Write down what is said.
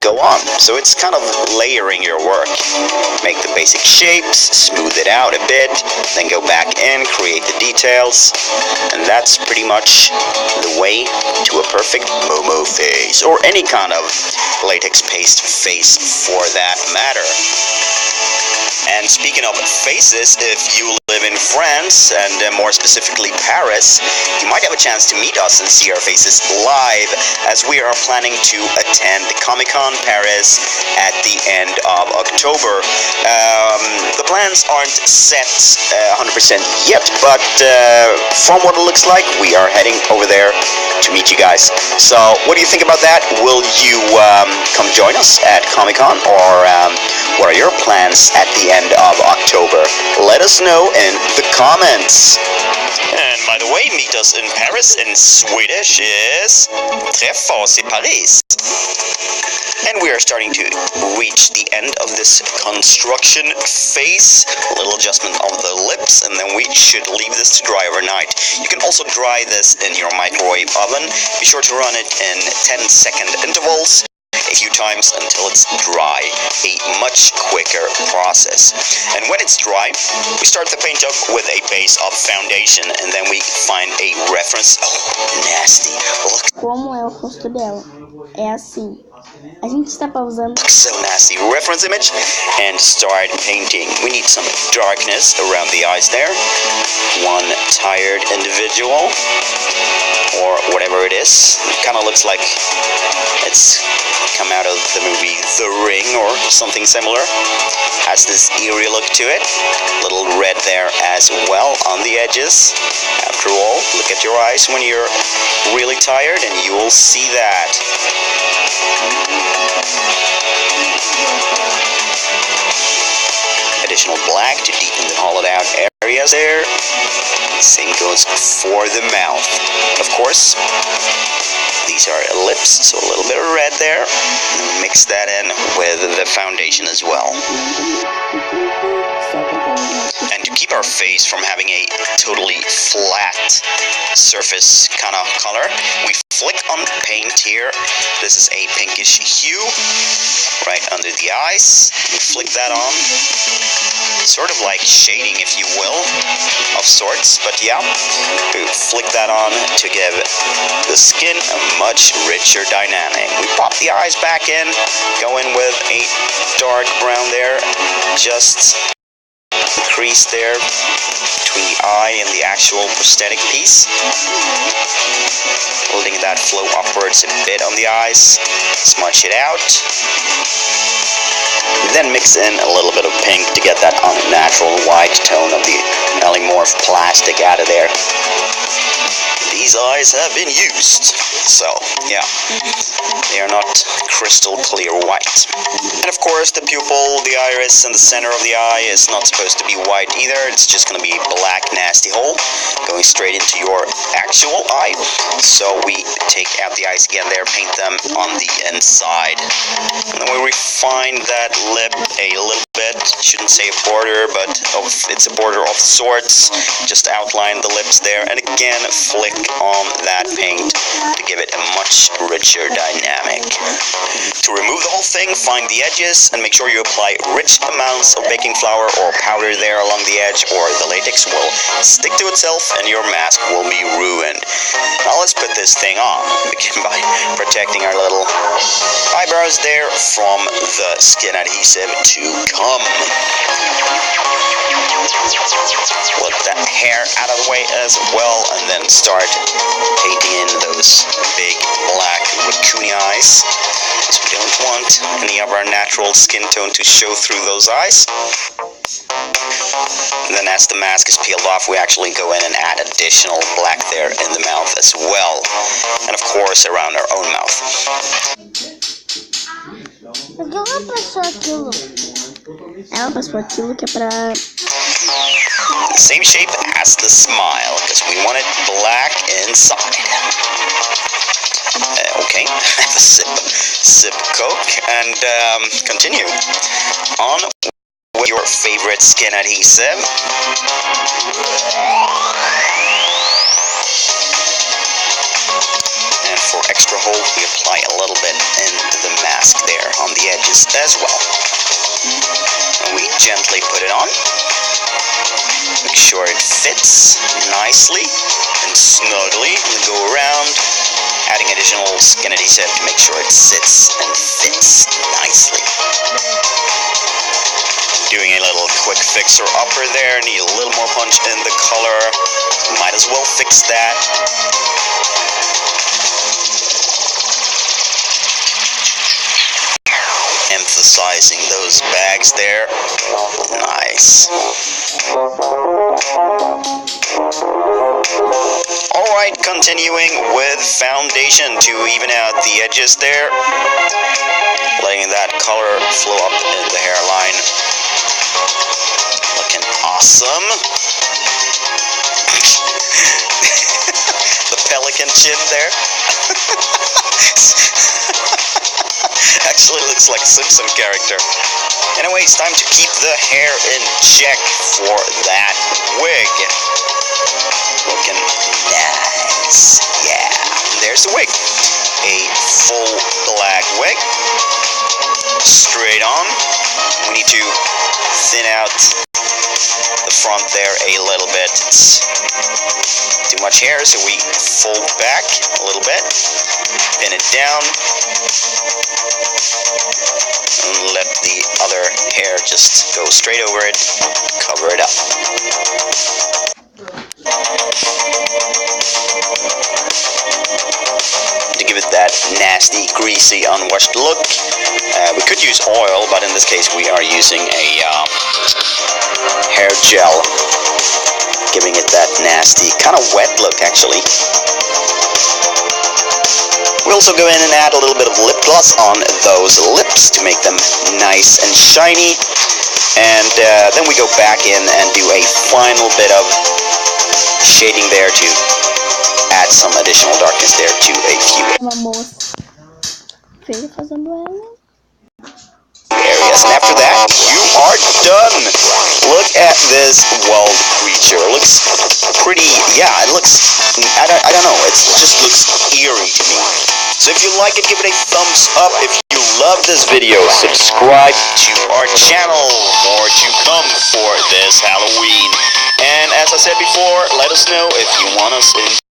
go on. So it's kind of layering your work. Make the basic shapes, smooth it out a bit, then go back in, create the details, and that's pretty much the way to a perfect momo face, or any kind of latex paste face for that matter. And speaking of faces, if you live in France, and more specifically Paris, you might have a chance to meet us and see our faces live, as we are planning to attend Comic-Con Paris at the end of October. The plans aren't set 100% yet, but from what it looks like, we are heading over there to meet you guys. So what do you think about that? Will you come join us at Comic-Con, or what are your plans at the end of October? Let us know in the comments. And by the way, meet us in Paris in Swedish is Träff oss i Paris. And we are starting to reach the end of this construction phase. A little adjustment of the lips, and then we should leave this to dry overnight. You can also dry this in your microwave oven. Be sure to run it in 10-second intervals, a few times until it's dry. A much quicker process. And when it's dry, we start the paint up with a base of foundation, and then we find a reference. Oh, nasty. Look. Como é o rosto dela? É assim. A gente está pausando. So nasty. Reference image, and start painting. We need some darkness around the eyes there. One tired individual, or whatever it is. It kind of looks like it's come out of the movie The Ring or something similar. Has this eerie look to it. Little red there as well on the edges. After all, look at your eyes when you're really tired, and you will see that. Additional black to deepen the hollowed out areas there. Same goes for the mouth. Of course, these are lips, so a little bit of red there. Mix that in with the foundation as well. And to keep our face from having a totally flat surface kind of color, we flick on the paint here. This is a pinkish hue right under the eyes. We flick that on. Sort of like shading, if you will, of sorts, but yeah, we flick that on to give the skin a much richer dynamic. We pop the eyes back in, go in with a dark brown there, just crease there between the eye and the actual prosthetic piece. Letting that flow upwards a bit on the eyes, smudge it out. Then mix in a little bit of pink to get that unnatural white tone of the polymorph plastic out of there. These eyes have been used, so yeah, they are not crystal clear white. And of course, the pupil, the iris, and the center of the eye is not supposed to be white either. It's just going to be a black, nasty hole going straight into your actual eye. So we take out the eyes again there, paint them on the inside. And then we refine that lip a little bit. Shouldn't say a border, but it's a border of sorts. Just outline the lips there, and again flick on that paint to give it a much richer dynamic. To remove the whole thing, find the edges and make sure you apply rich amounts of baking flour or powder there along the edge, or the latex will stick to itself and your mask will be ruined. Now let's put this thing on. We begin by protecting our little eyebrows there from the skin adhesive to come. Let that hair out of the way as well, and then start painting in those big black raccoony eyes, because we don't want any of our natural skin tone to show through those eyes. And then as the mask is peeled off, we actually go in and add additional black there in the mouth as well, and of course around our own mouth. Ela passou aquilo que é pra... Same shape as the smile, because we want it black inside. Okay, have a sip Coke, and continue on with your favorite skin adhesive. And for extra hold, we apply a little bit into the mask there buttons as well. And we gently put it on. Make sure it fits nicely and snugly. We go around, adding additional skin adhesive to make sure it sits and fits nicely. Doing a little quick fixer upper there. Need a little more punch in the color. Might as well fix that. Emphasizing those bags there. Nice. Alright, continuing with foundation to even out the edges there. Letting that color flow up in the hairline. Looking awesome. The pelican chin there. Actually looks like a Simpson character. Anyway, it's time to keep the hair in check for that wig. Looking nice. Yeah, there's the wig. A full black wig. Straight on. We need to thin out the front there a little bit. It's too much hair, so we fold back a little bit. Pin it down. And let the other hair just go straight over it. Cover it up. To give it that nasty, greasy, unwashed look, we could use oil, but in this case we are using a hair gel, giving it that nasty, kind of wet look actually. We also go in and add a little bit of lip gloss on those lips to make them nice and shiny, and then we go back in and do a final bit of shading there to add some additional darkness there to a few areas. And after that, you are done. Look at this weld creature. It looks pretty, yeah, it looks, I don't know, it just looks eerie to me. So if you like it, give it a thumbs up. If you love this video, subscribe to our channel. More to come for this Halloween. And as I said before, let us know if you want us in